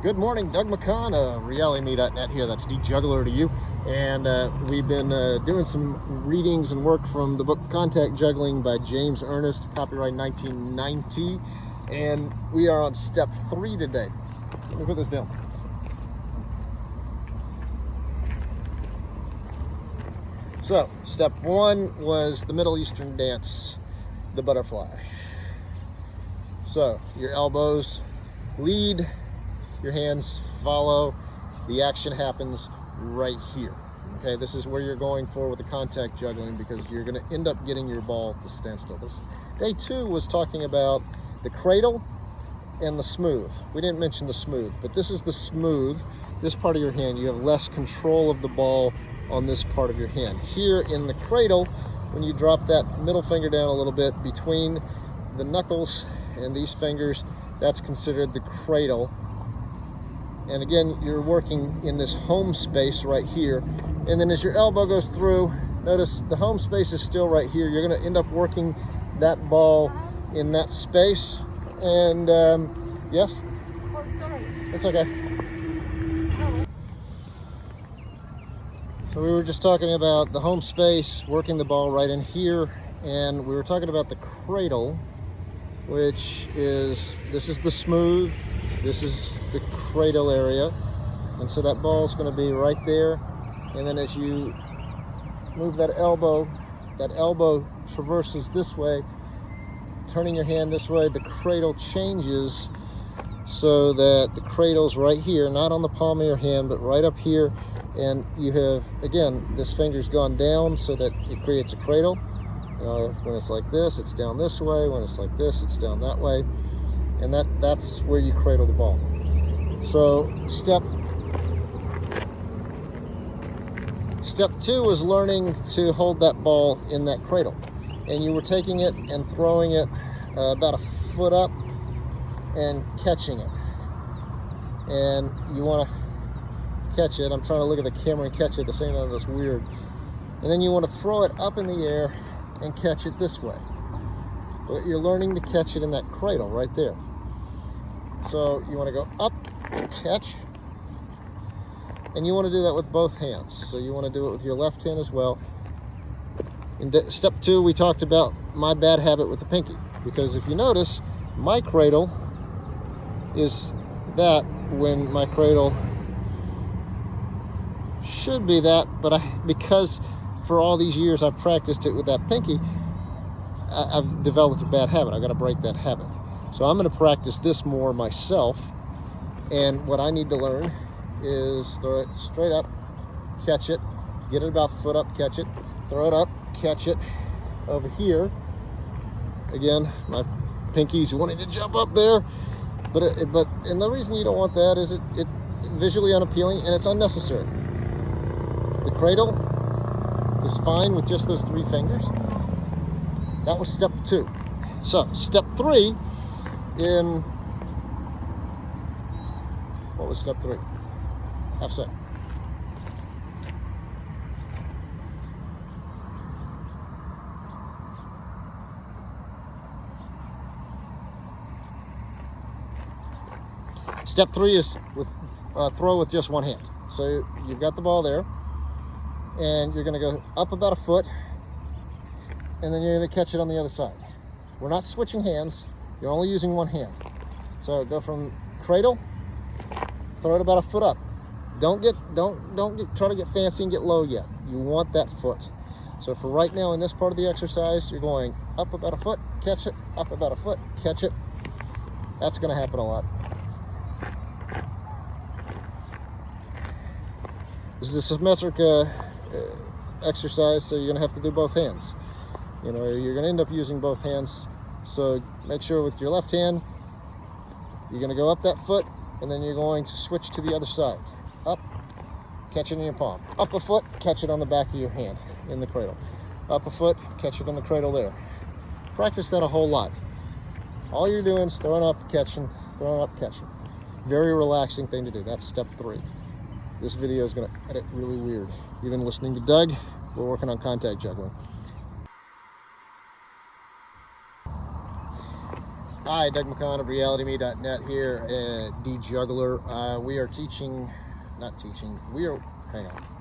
Good morning, Doug McCann, realityme.net here. That's D-Juggler to you. And we've been doing some readings and work from the book Contact Juggling by James Ernest, copyright 1990. And we are on step 3 today. Let me put this down. So, step 1 was the Middle Eastern dance, the butterfly. So, your elbows lead, your hands follow, the action happens right here. Okay, this is where you're going for with the contact juggling, because you're going to end up getting your ball to stand still. Day 2 was talking about the cradle and the smooth. We didn't mention the smooth, but this is the smooth. This part of your hand, you have less control of the ball on this part of your hand. Here in the cradle, when you drop that middle finger down a little bit between the knuckles and these fingers, that's considered the cradle. And again, you're working in this home space right here. And then as your elbow goes through, notice the home space is still right here. You're going to end up working that ball in that space. And yes? Oh, sorry. It's okay. So we were just talking about the home space, working the ball right in here. And we were talking about the cradle, which is, this is the smooth, this is the cradle area, and so that ball is going to be right there. And then as you move that elbow traverses this way, turning your hand this way, the cradle changes so that the cradle's right here, not on the palm of your hand, but right up here. And you have, again, this finger's gone down so that it creates a cradle. When it's like this, it's down this way. When it's like this, it's down that way. And that's where you cradle the ball. So step 2 was learning to hold that ball in that cradle. And you were taking it and throwing it about a foot up and catching it. And you want to catch it. I'm trying to look at the camera and catch it at the same time. That's weird. And then you want to throw it up in the air and catch it this way. But you're learning to catch it in that cradle right there. So you want to go up and catch, and you want to do that with both hands. So you want to do it with your left hand as well. In step 2, we talked about my bad habit with the pinky, because if you notice, my cradle is that when my cradle should be that, but because for all these years I've practiced it with that pinky, I've developed a bad habit. I've got to break that habit. So I'm going to practice this more myself. And what I need to learn is throw it straight up, catch it, get it about a foot up, catch it, throw it up, catch it. Over here, again, my pinky's wanting to jump up there, and the reason you don't want that is it visually unappealing and it's unnecessary. The cradle is fine with just those 3 fingers. That was step 2. So step 3 what was step 3? Half set. Step 3 is with throw with just one hand. So you've got the ball there, and you're going to go up about a foot, and then you're going to catch it on the other side. We're not switching hands. You're only using one hand. So go from cradle, throw it about a foot up. Don't try to get fancy and get low yet. You want that foot. So for right now in this part of the exercise, you're going up about a foot, catch it, up about a foot, catch it. That's going to happen a lot. This is a symmetric exercise, so you're going to have to do both hands. You're going to end up using both hands. So make sure with your left hand, you're going to go up that foot, and then you're going to switch to the other side. Up, catch it in your palm. Up a foot, catch it on the back of your hand in the cradle. Up a foot, catch it on the cradle there. Practice that a whole lot. All you're doing is throwing up, catching, throwing up, catching. Very relaxing thing to do. That's step 3. This video is going to edit really weird. You've been listening to Doug. We're working on contact juggling. Hi, Doug McCon of RealityMe.net here at D Juggler. We are teaching, not teaching, we are, hang on.